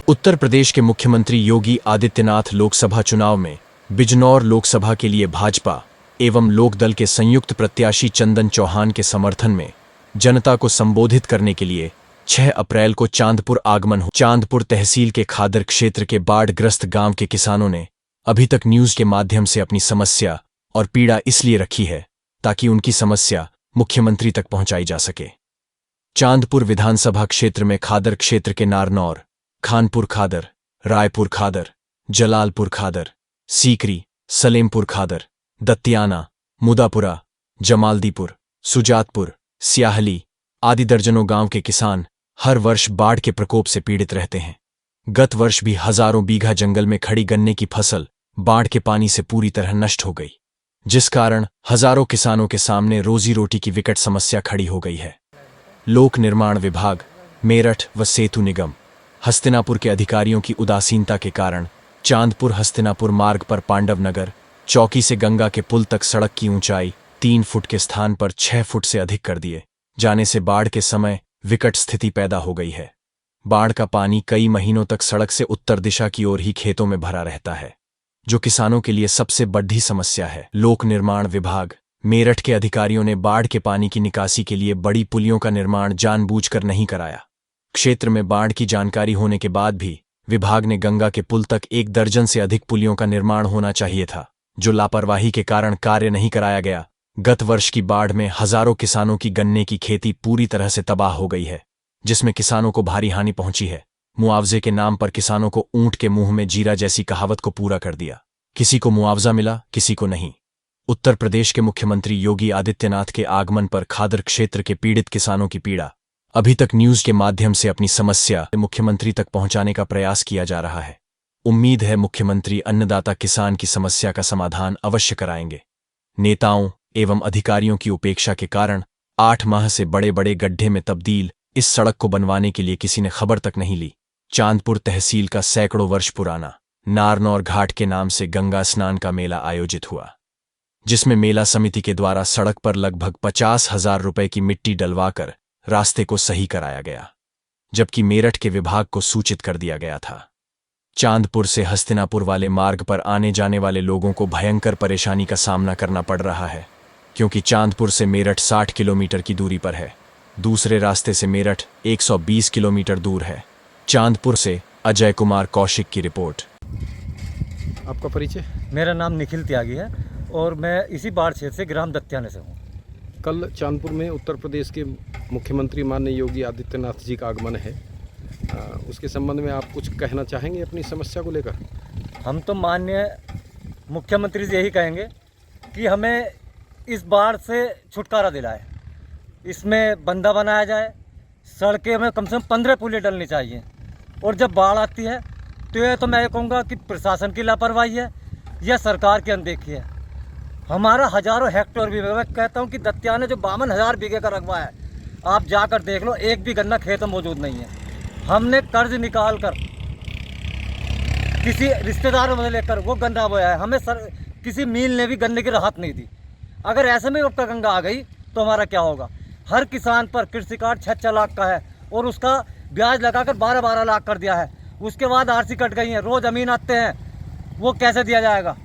उत्तर प्रदेश के मुख्यमंत्री योगी आदित्यनाथ लोकसभा चुनाव में बिजनौर लोकसभा के लिए भाजपा एवं लोकदल के संयुक्त प्रत्याशी चंदन चौहान के समर्थन में जनता को संबोधित करने के लिए 6 अप्रैल को चांदपुर आगमन हुआ। चांदपुर तहसील के खादर क्षेत्र के बाढ़ग्रस्त गांव के किसानों ने अभी तक न्यूज के माध्यम से अपनी समस्या और पीड़ा इसलिए रखी है ताकि उनकी समस्या मुख्यमंत्री तक पहुंचाई जा सके। चांदपुर विधानसभा क्षेत्र में खादर क्षेत्र के नारनौर, खानपुर खादर, रायपुर खादर, जलालपुर खादर, सीकरी, सलेमपुर खादर, दत्तियाना, मुदापुरा, जमालदीपुर, सुजातपुर, स्याहली आदि दर्जनों गांव के किसान हर वर्ष बाढ़ के प्रकोप से पीड़ित रहते हैं। गत वर्ष भी हजारों बीघा जंगल में खड़ी गन्ने की फसल बाढ़ के पानी से पूरी तरह नष्ट हो गई, जिस कारण हजारों किसानों के सामने रोजी रोटी की विकट समस्या खड़ी हो गई है। लोक निर्माण विभाग, मेरठ व सेतु निगम, हस्तिनापुर के अधिकारियों की उदासीनता के कारण चांदपुर हस्तिनापुर मार्ग पर पांडवनगर चौकी से गंगा के पुल तक सड़क की ऊंचाई 3 फुट के स्थान पर 6 फुट से अधिक कर दिए जाने से बाढ़ के समय विकट स्थिति पैदा हो गई है। बाढ़ का पानी कई महीनों तक सड़क से उत्तर दिशा की ओर ही खेतों में भरा रहता है, जो किसानों के लिए सबसे बड़ी समस्या है। लोक निर्माण विभाग, मेरठ के अधिकारियों ने बाढ़ के पानी की निकासी के लिए बड़ी पुलियों का निर्माण जानबूझकर नहीं कराया। क्षेत्र में बाढ़ की जानकारी होने के बाद भी विभाग ने गंगा के पुल तक 1 दर्जन से अधिक पुलियों का निर्माण होना चाहिए था, जो लापरवाही के कारण कार्य नहीं कराया गया। गत वर्ष की बाढ़ में हजारों किसानों की गन्ने की खेती पूरी तरह से तबाह हो गई है, जिसमें किसानों को भारी हानि पहुंची है। मुआवजे के नाम पर किसानों को ऊंट के मुंह में जीरा जैसी कहावत को पूरा कर दिया। किसी को मुआवजा मिला, किसी को नहीं। उत्तर प्रदेश के मुख्यमंत्री योगी आदित्यनाथ के आगमन पर खादर क्षेत्र के पीड़ित किसानों की पीड़ा अभी तक न्यूज के माध्यम से अपनी समस्या मुख्यमंत्री तक पहुंचाने का प्रयास किया जा रहा है। उम्मीद है मुख्यमंत्री अन्नदाता किसान की समस्या का समाधान अवश्य कराएंगे। नेताओं एवं अधिकारियों की उपेक्षा के कारण 8 माह से बड़े बड़े गड्ढे में तब्दील इस सड़क को बनवाने के लिए किसी ने खबर तक नहीं ली। चांदपुर तहसील का सैकड़ों वर्ष पुराना नारनौर घाट के नाम से गंगा स्नान का मेला आयोजित हुआ, जिसमें मेला समिति के द्वारा सड़क पर लगभग 50,000 रुपए की मिट्टी डलवाकर रास्ते को सही कराया गया, जबकि मेरठ के विभाग को सूचित कर दिया गया था। चांदपुर से हस्तिनापुर वाले मार्ग पर आने जाने वाले लोगों को भयंकर परेशानी का सामना करना पड़ रहा है, क्योंकि चांदपुर से मेरठ 60 किलोमीटर की दूरी पर है। दूसरे रास्ते से मेरठ 120 किलोमीटर दूर है। चांदपुर से अजय कुमार कौशिक की रिपोर्ट। आपका परिचय? मेरा नाम निखिल त्यागी है और मैं इसी बाढ़ क्षेत्र से ग्राम दत्तियाने से हूँ। कल चांदपुर में उत्तर प्रदेश के मुख्यमंत्री माननीय योगी आदित्यनाथ जी का आगमन है, उसके संबंध में आप कुछ कहना चाहेंगे अपनी समस्या को लेकर? हम तो माननीय मुख्यमंत्री से यही कहेंगे कि हमें इस बाढ़ से छुटकारा दिलाए, इसमें बंदा बनाया जाए, सड़कें में कम से कम 15 पुलें डलनी चाहिए। और जब बाढ़ आती है तो ये तो मैं ये कहूँगा कि प्रशासन की लापरवाही है या सरकार की अनदेखी है। हमारा हजारों हेक्टेयर भी, मैं कहता हूँ कि दत्तियाने जो 52,000 बीघे का रकबा है, आप जाकर देख लो, एक भी गन्ना खेत में मौजूद नहीं है। हमने कर्ज निकाल कर किसी रिश्तेदारों में लेकर वो गन्ना बोया है, हमें किसी मील ने भी गन्ने की राहत नहीं दी। अगर ऐसे में उपका गंगा आ गई तो हमारा क्या होगा? हर किसान पर कृषि कार्ड 6 लाख का है और उसका ब्याज लगाकर 12 लाख कर दिया है। उसके बाद आरसी कट गई है, रोज अमीन आते हैं, वो कैसे दिया जाएगा?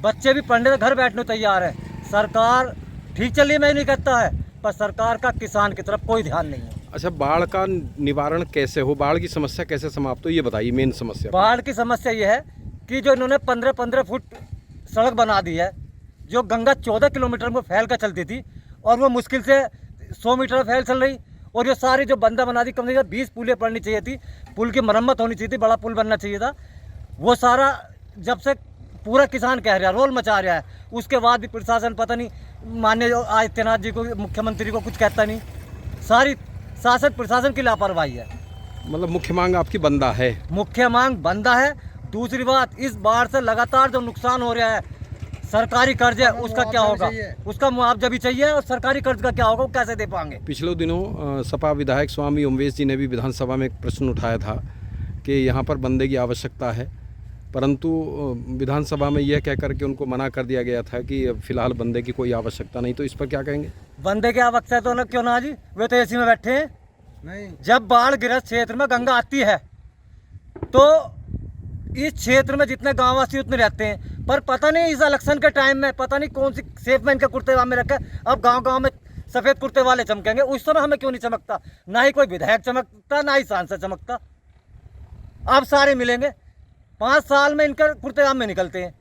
बच्चे भी पढ़ने घर बैठने तैयार है। सरकार ठीक चलिए, मैं नहीं कहता है, पर सरकार का किसान की तरफ कोई ध्यान नहीं है। अच्छा, बाढ़ का निवारण कैसे हो, बाढ़ की समस्या कैसे समाप्त हो, ये बताइए। मेन समस्या बाढ़ की समस्या ये है कि जो इन्होंने 15-15 फुट सड़क बना दी है, जो गंगा 14 किलोमीटर में फैल कर चलती थी और वो मुश्किल से 100 मीटर फैल चल रही, और ये सारी जो बंदा बना दी, कम से कम 20 पुलें पड़नी चाहिए थी, पुल की मरम्मत होनी चाहिए थी, बड़ा पुल बनना चाहिए था। वो सारा जब से पूरा किसान कह रहा है, रोल मचा रहा है, उसके बाद भी प्रशासन पता नहीं माननीय आदित्यनाथ जी को, मुख्यमंत्री को कुछ कहता नहीं। सारी शासन प्रशासन की लापरवाही है। मतलब मुख्य मांग आपकी बंदा है? मुख्य मांग बंदा है। दूसरी बात, इस बाढ़ से लगातार जो नुकसान हो रहा है, सरकारी कर्ज है, उसका क्या होगा? उसका मुआवजा भी चाहिए, और सरकारी कर्ज का क्या होगा, वो कैसे दे पाएंगे? पिछले दिनों सपा विधायक स्वामी उमेश जी ने भी विधानसभा में एक प्रश्न उठाया था कि यहाँ पर बंदे की आवश्यकता है, परंतु विधानसभा में यह कह करके उनको मना कर दिया गया था कि फिलहाल बंदे की कोई आवश्यकता नहीं। तो इस पर क्या कहेंगे? बंदे की आवश्यकता तो क्यों ना जी, वे तो एसी में बैठे हैं। नहीं, जब बाढ़ ग्रस्त क्षेत्र में गंगा आती है तो इस क्षेत्र में जितने गाँववासी उतने रहते हैं, पर पता नहीं इस इलेक्शन के टाइम में पता नहीं कौन सी सेफ मैन के कुर्ते में रखे, अब गांव-गांव में सफ़ेद कुर्ते वाले चमकेंगे। उस समय हमें क्यों नहीं चमकता? ना ही कोई विधायक चमकता, ना ही सांसद चमकता। अब सारे मिलेंगे, 5 साल में इनके कुर्ते में निकलते हैं।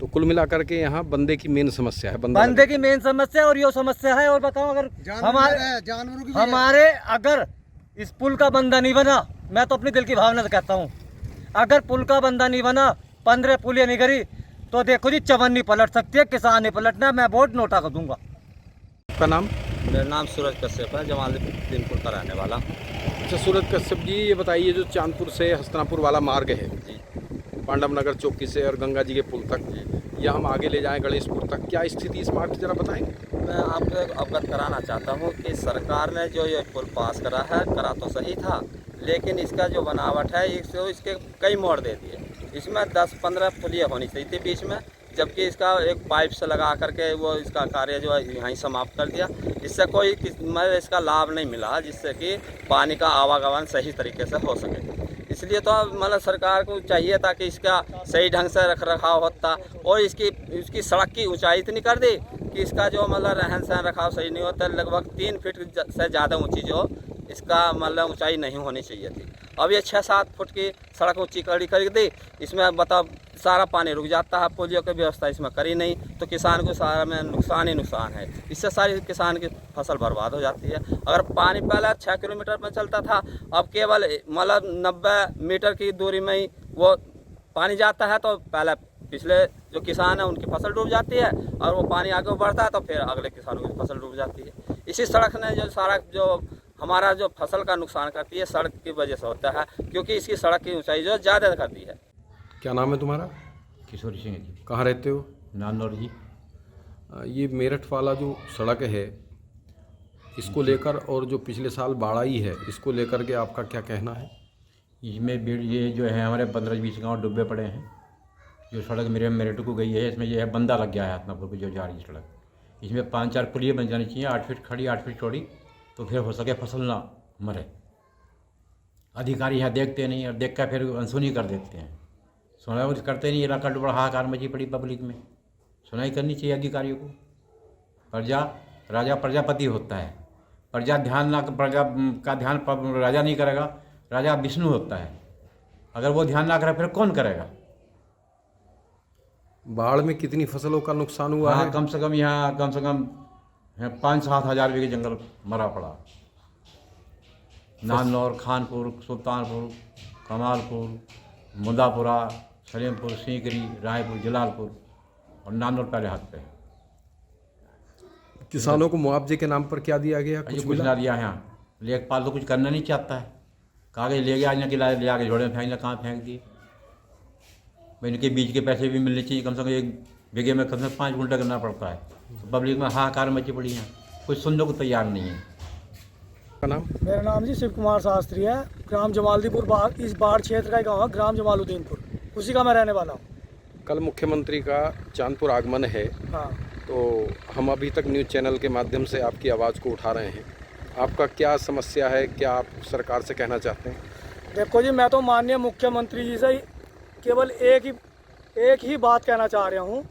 तो कुल मिलाकर के यहाँ बंदे की मेन समस्या है, बंदे की मेन समस्या और ये समस्या है। और बताओ, अगर हमारे अगर इस पुल का बंदा नहीं बना, मैं तो अपनी दिल की भावना से कहता हूँ, अगर पुल का बंदा नहीं बना, 15 पुलिया नहीं करी, तो देखो जी चवन्नी पलट सकती है, किसान नहीं पलटना। मैं वोट नोटा कर दूंगा। आपका नाम? मेरा नाम सूरज कश्यप है, जमालदीनपुर का रहने वाला। अच्छा सूरज कश्यप जी, ये बताइए जो चांदपुर से हस्तिनापुर वाला मार्ग है जी, पांडव नगर चौकी से और गंगा जी के पुल तक, या हम आगे ले जाएं गणेशपुर तक, क्या स्थिति इस मार्ग की जरा बताएंगे? मैं आपको अवगत कराना चाहता हूँ कि सरकार ने जो ये पुल पास करा तो सही था, लेकिन इसका जो बनावट है इसके कई मोड़ दे दिए। इसमें 10-15 पुलिया होनी चाहिए थी बीच में, जबकि इसका एक पाइप से लगा करके वो इसका कार्य जो है यहीं समाप्त कर दिया। इससे कोई इसका लाभ नहीं मिला, जिससे कि पानी का आवागमन सही तरीके से हो सके। इसलिए तो मतलब सरकार को चाहिए था कि इसका सही ढंग से रख रखाव होता, और इसकी सड़क की ऊंचाई इतनी कर दी कि इसका जो मतलब रहन सहन रखाव सही नहीं होता। लगभग 3 फीट से ज़्यादा ऊंची जो इसका मतलब ऊंचाई नहीं होनी चाहिए थी। अब ये 6-7 फुट की सड़क ऊंची कर दी, इसमें बताओ सारा पानी रुक जाता है। पोलियो की व्यवस्था इसमें करी नहीं, तो किसान को सारा में नुकसान ही नुकसान है। इससे सारी किसान की फसल बर्बाद हो जाती है। अगर पानी पहले 6 किलोमीटर में चलता था, अब केवल मतलब 90 मीटर की दूरी में ही वो पानी जाता है, तो पहले पिछले जो किसान है उनकी फसल डूब जाती है, और वो पानी आगे बढ़ता है तो फिर अगले किसानों की फसल डूब जाती है। इसी सड़क ने जो सारा जो हमारा जो फसल का नुकसान करती है, सड़क की वजह से होता है, क्योंकि इसकी सड़क की ऊंचाई जो ज़्यादा कर दी है। क्या नाम है तुम्हारा? किशोरी सिंह जी, कहाँ रहते हो? नानौर जी। ये मेरठ वाला जो सड़क है, इसको लेकर और जो पिछले साल बाढ़ आई है, इसको लेकर के आपका क्या कहना है? इसमें ये जो है हमारे 15-20 गांव डूबे पड़े हैं। जो सड़क मेरठ को गई है, इसमें ये है बंदा लग गया है हस्तिनापुर को जो जा रही सड़क। इसमें 5-4 पुलिया बन जानी चाहिए, 8 फीट खड़ी 8 फीट चौड़ी, तो फिर हो सके फसल ना मरे। अधिकारी यहाँ देखते नहीं, और देख कर फिर अनसुनी कर देते हैं, सुनाई करते नहीं। इलाका डूबा, हाहाकार मची पड़ी पब्लिक में। सुनाई करनी चाहिए अधिकारियों को। राजा प्रजापति होता है, प्रजा का ध्यान राजा नहीं करेगा, राजा विष्णु होता है। अगर वो ध्यान ना करे फिर कौन करेगा? बाढ़ में कितनी फसलों का नुकसान हुआ है? कम से कम 5-7 हज़ार बीघे जंगल मरा पड़ा। नानौर, खानपुर, सुल्तानपुर, कमालपुर, मुंदापुरा, सलेमपुर, सीकरी, रायपुर, जलालपुर और नानौर पहले हाथ पे। किसानों को मुआवजे के नाम पर क्या दिया गया? कुछ ना दिया है। यहाँ लेखपाल तो कुछ करना नहीं चाहता है। कागज ले गया, ले आके झोड़े में फेंक, कहाँ फेंक दिए। भाई इनके बीज के पैसे भी मिलने चाहिए, कम से कम 1 बीघे में कम से कम 5 कुंटल करना पड़ता है। तो पब्लिक में हाहाकार मची पड़ी है, कुछ सुनने को तैयार नहीं है। का नाम? मेरा नाम जी शिव कुमार शास्त्री है। ग्राम जमालदीपुर इस बाढ़ क्षेत्र का गाँव है, ग्राम जमालुद्दीनपुर, उसी का मैं रहने वाला हूँ। कल मुख्यमंत्री का चांदपुर आगमन है, हाँ, तो हम अभी तक न्यूज़ चैनल के माध्यम से आपकी आवाज़ को उठा रहे हैं। आपका क्या समस्या है, क्या आप सरकार से कहना चाहते हैं? देखो जी, मैं तो माननीय मुख्यमंत्री जी से केवल एक ही बात कहना चाह रहा हूँ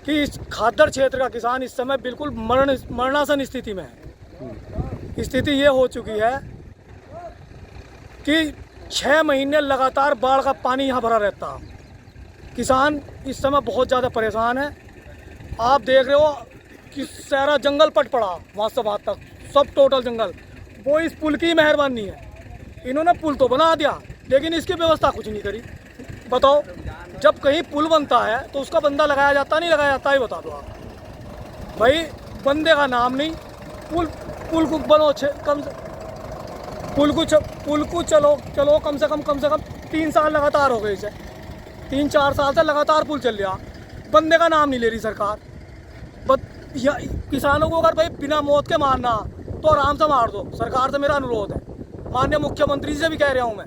कि इस खादर क्षेत्र का किसान इस समय बिल्कुल मरणासन स्थिति में है। स्थिति ये हो चुकी है कि 6 महीने लगातार बाढ़ का पानी यहाँ भरा रहता। किसान इस समय बहुत ज़्यादा परेशान है। आप देख रहे हो कि सारा जंगल पट पड़ा, वहाँ से वहाँ तक सब टोटल जंगल। वो इस पुल की मेहरबानी है। इन्होंने पुल तो बना दिया, लेकिन इसकी व्यवस्था कुछ नहीं करी। बताओ, जब कहीं पुल बनता है तो उसका बंदा लगाया जाता नहीं लगाया जाता, ही बता दो आप। भाई बंदे का नाम नहीं। पुल को बनो पुल को चलो कम से कम 3 साल लगातार हो गए इसे। 3-4 साल से लगातार पुल चल रहा, बंदे का नाम नहीं ले रही सरकार। किसानों को अगर भाई बिना मौत के मारना तो आराम से मार दो। सरकार से मेरा अनुरोध है, माननीय मुख्यमंत्री से भी कह रहा हूँ मैं,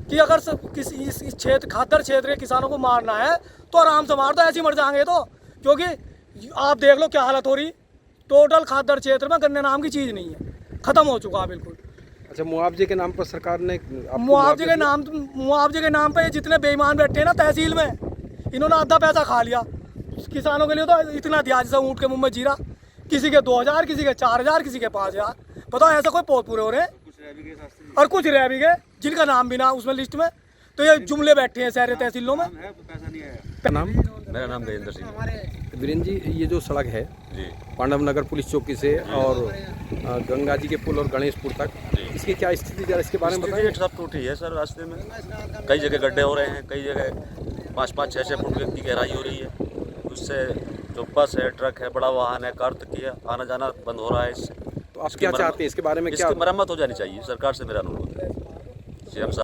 कि अगर किसी इस क्षेत्र खादर क्षेत्र के किसानों को मारना है तो आराम से मार दो, ऐसे ही मर जाएंगे तो। क्योंकि आप देख लो क्या हालत हो रही। टोटल खादर क्षेत्र में गन्ने नाम की चीज़ नहीं है, ख़त्म हो चुका है बिल्कुल। अच्छा, मुआवजे के नाम पर सरकार ने आपको मुआवजे के दिया? नाम पे ये जितने बेईमान बैठे हैं ना तहसील में, इन्होंने आधा पैसा खा लिया। किसानों के लिए तो इतना दिया जैसा ऊँट के मुंह में जीरा, किसी के 2000, किसी के 4000, किसी के 5000। बताओ ऐसा कोई बहुत पूरे हो रहे हैं और कुछ रह भी गए जिनका नाम भी ना उसमें लिस्ट में। तो ये जुमले बैठे हैं शहर तहसीलों में। नाम? मेरा नाम गजेंद्र सिंह। वीरेंद्र जी, ये जो सड़क है जी पांडव नगर पुलिस चौकी से और गंगा जी के पुल और गणेशपुर तक, इसकी क्या स्थिति, जरा इसके बारे में बताइए। स्थिति सब टूटी है सर। रास्ते में कई जगह गड्ढे हो रहे हैं, कई जगह 5-5, 6-6 फुट की गहराई हो रही है। उससे जो बस है, ट्रक है, बड़ा वाहन है, कार तक किया आना जाना बंद हो रहा है इससे। तो आप क्या चाहते हैं इसके बारे में? क्या इसकी मरम्मत हो जानी चाहिए, सरकार से मेरा अनुरोध है। सीएम साहब